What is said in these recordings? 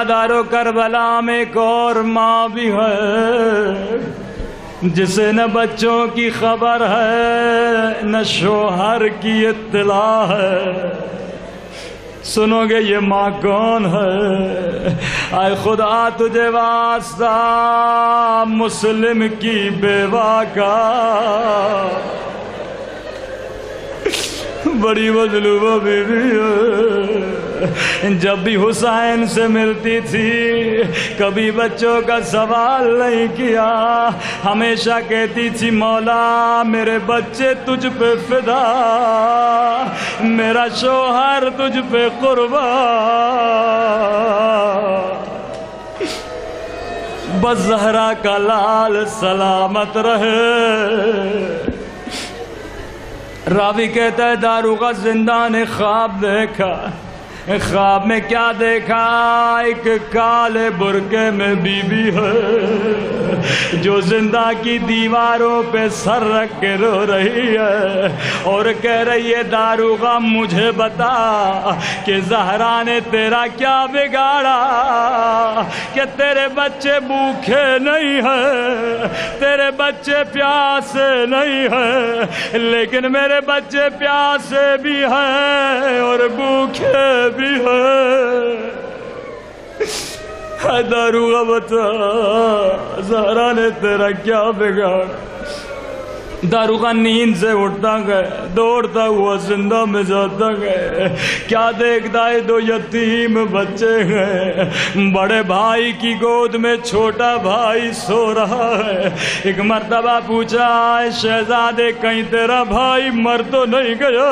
دارو کربلا میں ایک اور ماں بھی ہے جسے نہ بچوں کی خبر ہے نہ شوہر کی اطلاع ہے. سنو گے یہ ماں کون ہے؟ اے خدا تجھے واسطہ مسلم کی بیوہ کا. بڑی مظلومہ بیوی ہے. جب بھی حسین سے ملتی تھی کبھی بچوں کا سوال نہیں کیا. ہمیشہ کہتی تھی مولا میرے بچے تجھ پہ فدا، میرا شوہر تجھ پہ قربان. بس زہرا کا لال سلامت رہے. راوی کہتا ہے داروغہ زندہ نے خواب دیکھا. خواب میں کیا دیکھا؟ ایک کالے برقعے میں بی بی ہے جو زندہ کی دیواروں پہ سر رکھ کے رو رہی ہے اور کہہ رہی ہے داروغہ مجھے بتا کہ زہرا نے تیرا کیا بگاڑا کہ تیرے بچے بھوکے نہیں ہیں، تیرے بچے پیاسے نہیں ہیں، لیکن میرے بچے پیاسے بھی ہیں اور بھوکے بھی ہے. داروغہ بتا زہرا نے تیرا کیا بگاڑا؟ داروغہ نیند سے اٹھتا گئے، دوڑتا ہوا زندہ میں جاتا گئے. کیا دیکھتا ہے؟ دو یتیم بچے ہیں. بڑے بھائی کی گود میں چھوٹا بھائی سو رہا ہے. ایک مرتبہ پوچھا ہے شہزادے کہیں تیرا بھائی مر تو نہیں گیا؟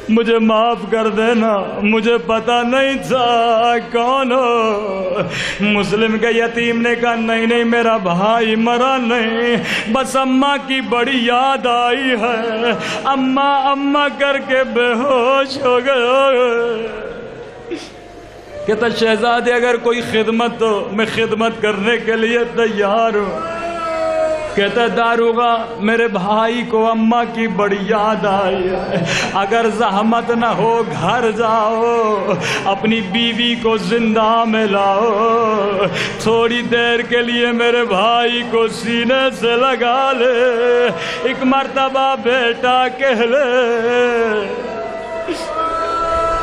مجھے معاف کر دینا، مجھے پتا نہیں تھا کون ہو. مسلم کے یتیم نے کہا نہیں نہیں میرا بھائی مرا نہیں، بس اماں کی بڑی یاد آئی ہے، اماں اماں کر کے بے ہوش ہو گیا. کہتا شہزادے اگر کوئی خدمت ہو میں خدمت کرنے کے لیے تیار ہوں. کہتا داروغہ میرے بھائی کو اماں کی بڑی یاد آئی ہے، اگر زحمت نہ ہو گھر جاؤ اپنی بیوی کو زندہ میں لاؤ، تھوڑی دیر کے لیے میرے بھائی کو سینے سے لگا لے، ایک مرتبہ بیٹا کہہ لے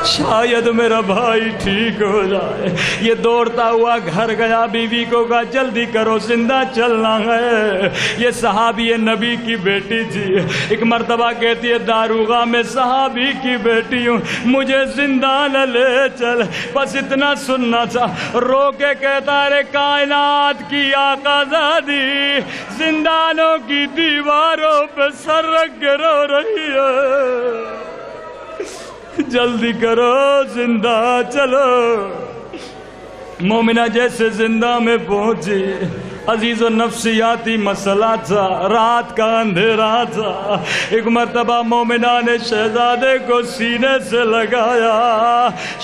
شاید میرا بھائی ٹھیک ہو جائے. یہ دوڑتا ہوا گھر گیا، بیوی کو کہا جلدی کرو زندہ چلنا ہے. یہ صحابی نبی کی بیٹی تھی. ایک مرتبہ کہتی ہے داروغہ میں صحابی کی بیٹی ہوں، مجھے زندہ نہ لے چل، بس اتنا سننا تھا. رو کے کہتا ہے کائنات کی آقا زادی زندانوں کی دیواروں پہ سر رکھ کے رو رہی ہے، جلدی کرو زندہ چلو. مومنہ جیسے زندہ میں پہنچی، عزیز و نفسیاتی مسئلہ تھا، رات کا اندھیرا تھا. ایک مرتبہ مومنہ نے شہزادے کو سینے سے لگایا.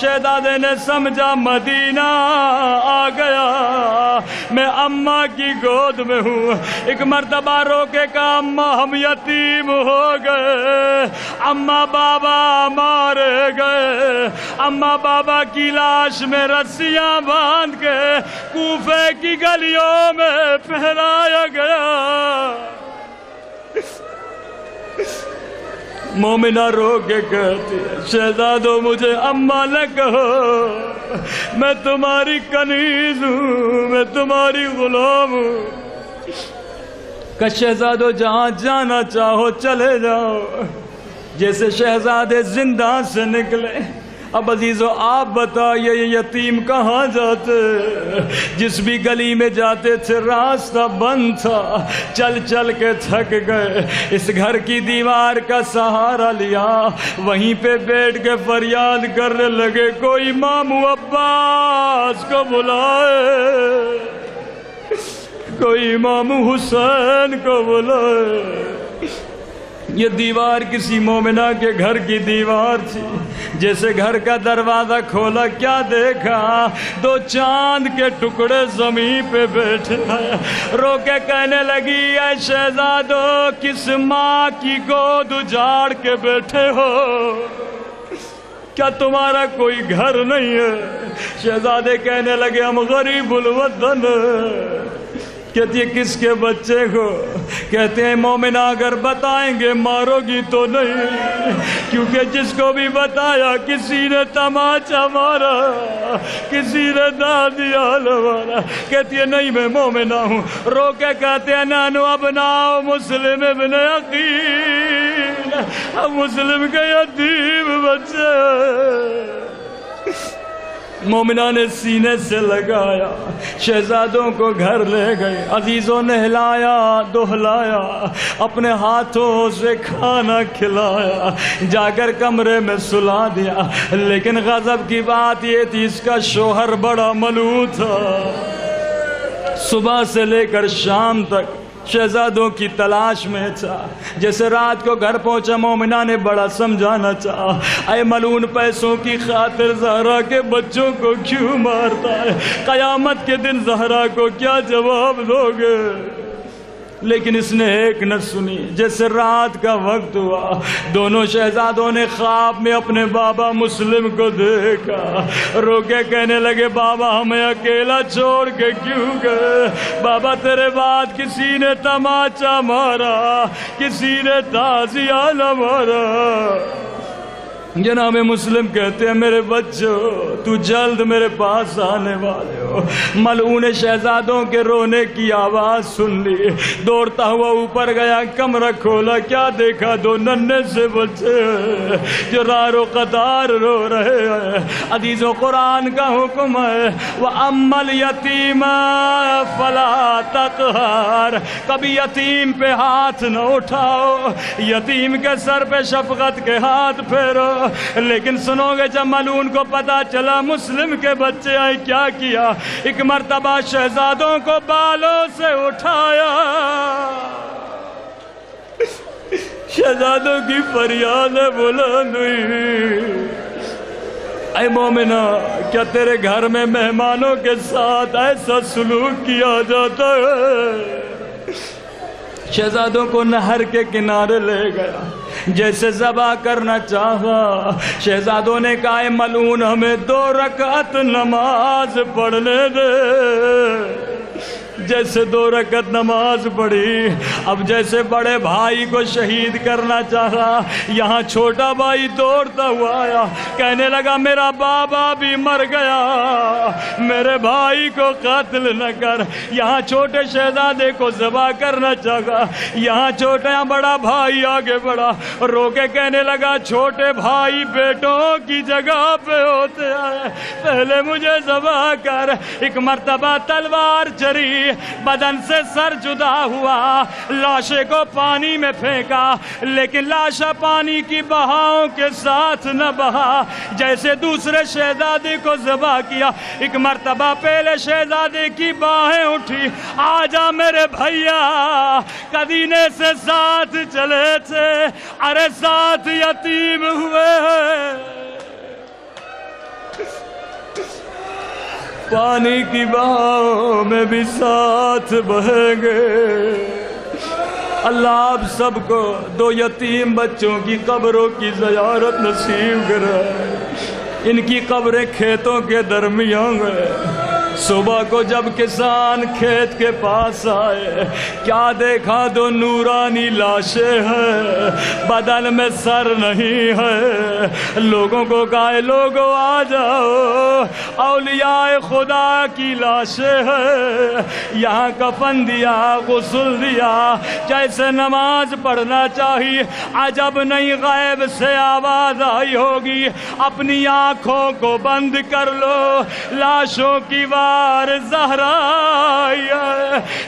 شہزادے نے سمجھا مدینہ آ گیا، میں اماں کی گود میں ہوں. ایک مرتبہ رو کے کہا اماں ہم یتیم ہو گئے، اماں بابا مارے گئے، اماں بابا کی لاش میں رسیاں باندھ کے کوفے کی گلیوں میں پھیلایا گیا. مومنہ رو کے کہتی ہے شہزادو مجھے اماں نہ کہو، میں تمہاری کنیز ہوں، میں تمہاری غلام ہوں. کہ شہزادو جہاں جانا چاہو چلے جاؤ. جیسے شہزادے زندہ سے نکلے. اب عزیزو آپ بتائیے یہ یتیم کہاں جاتے؟ جس بھی گلی میں جاتے تھے راستہ بند تھا، چل چل کے تھک گئے، اس گھر کی دیوار کا سہارا لیا، وہیں پہ بیٹھ کے فریاد کرنے لگے کوئی ماموں عباس کو بلائے، کوئی ماموں حسین کو بلائے. یہ دیوار کسی مومنہ کے گھر کی دیوار تھی. جیسے گھر کا دروازہ کھولا کیا دیکھا؟ دو چاند کے ٹکڑے زمین پہ بیٹھے ہیں. رو کے کہنے لگی اے شہزادو کس ماں کی گود اجاڑ کے بیٹھے ہو؟ کیا تمہارا کوئی گھر نہیں ہے؟ شہزادے کہنے لگے ہم غریب الوطن. کہتی ہے کس کے بچے کو؟ کہتے ہیں مومنہ اگر بتائیں گے مارو گی تو نہیں، کیونکہ جس کو بھی بتایا کسی نے تماچا مارا، کسی نے دادیا مارا. کہتی ہے نہیں میں مومنہ ہوں. رو کے کہتے ہیں نانو ابناؤ مسلم ابن عقیل، ہم مسلم کے یتیم بچے. مومنہ نے سینے سے لگایا، شہزادوں کو گھر لے گئے، عزیزوں نے ہلایا دہلایا، اپنے ہاتھوں سے کھانا کھلایا، جا کر کمرے میں سلا دیا. لیکن غضب کی بات یہ تھی اس کا شوہر بڑا ملعون تھا. صبح سے لے کر شام تک شہزادوں کی تلاش میں تھا. جیسے رات کو گھر پہنچا مومنہ نے بڑا سمجھانا چاہا، اے ملعون پیسوں کی خاطر زہرا کے بچوں کو کیوں مارتا ہے؟ قیامت کے دن زہرا کو کیا جواب دو گے؟ لیکن اس نے ایک نہ سنی. جیسے رات کا وقت ہوا دونوں شہزادوں نے خواب میں اپنے بابا مسلم کو دیکھا. رو کے کہنے لگے بابا ہمیں اکیلا چھوڑ کے کیوں گئے؟ بابا تیرے بعد کسی نے تماچا مارا، کسی نے تازیہ نہ مارا. جناب مسلم کہتے ہیں میرے بچوں تو جلد میرے پاس آنے والے ہو. ملعون شہزادوں کے رونے کی آواز سن لی، دوڑتا ہوا اوپر گیا، کمرہ کھولا، کیا دیکھا؟ دو ننھے سے بچے جو رار و قطار رو رہے ہیں. عزیزوں قرآن کا حکم ہے وَأَمَّا الْيَتِيمَ فَلَا تَقْهَرْ، کبھی یتیم پہ ہاتھ نہ اٹھاؤ، یتیم کے سر پہ شفقت کے ہاتھ پھیرو. لیکن سنو گے جب ملعون کو پتا چلا مسلم کے بچے آئے کیا کیا؟ ایک مرتبہ شہزادوں کو بالوں سے اٹھایا. شہزادوں کی فریاد بلند ہوئی، اے مومنہ کیا تیرے گھر میں مہمانوں کے ساتھ ایسا سلوک کیا جاتا ہے؟ شہزادوں کو نہر کے کنارے لے گیا، جیسے ذبح کرنا چاہا. شہزادوں نے کہا اے ملعون ہمیں 2 رکعت نماز پڑھنے دے. جیسے 2 رکعت نماز پڑھی، اب جیسے بڑے بھائی کو شہید کرنا چاہا، یہاں چھوٹا بھائی دوڑتا ہوا آیا، کہنے لگا میرا بابا بھی مر گیا، میرے بھائی کو قتل نہ کر. یہاں چھوٹے شہزادے کو ذبح کرنا چاہا، یہاں چھوٹا بڑا بھائی آگے بڑھا، رو کے کہنے لگا چھوٹے بھائی بیٹوں کی جگہ پہ ہوتے ہیں، پہلے مجھے ذبح کر. ایک مرتبہ تلوار چری، بدن سے سر جدا ہوا، لاشے کو پانی میں پھینکا، لیکن لاشا پانی کی بہاؤں کے ساتھ نہ بہا. جیسے دوسرے شہزادے کو ذبح کیا، ایک مرتبہ پہلے شہزادے کی باہیں اٹھی، آجا میرے بھیا، قدینے سے ساتھ چلے تھے، ارے ساتھ یتیم ہوئے ہیں. پانی کی بہاؤں میں بھی ساتھ بہیں گے. اللہ آپ سب کو 2 یتیم بچوں کی قبروں کی زیارت نصیب کرائے. ان کی قبریں کھیتوں کے درمیان ہے. صبح کو جب کسان کھیت کے پاس آئے، کیا دیکھا؟ 2 نورانی لاشیں ہیں، بدن میں سر نہیں ہے. لوگوں کو کہا لوگوں آ جاؤ، اولیاء خدا کی لاشیں ہیں. یہاں کفن دیا، غسل دیا، جیسے نماز پڑھنا چاہیے. عجب نہیں غیب سے آواز آئی ہوگی، اپنی آنکھوں کو بند کر لو، لاشوں کی زہرا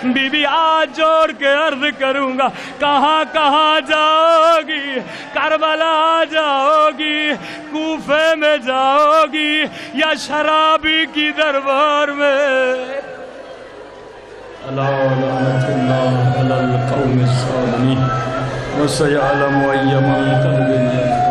بی بی آج جوڑ کے عرض کروں گا، کہاں کہاں جاؤ گی؟ کربلا جاؤ گی، کوفے میں جاؤ گی، یا شرابی کی دربار میں؟ لعنت اللہ علی القوم الظالمین وسيعلم أي منقلب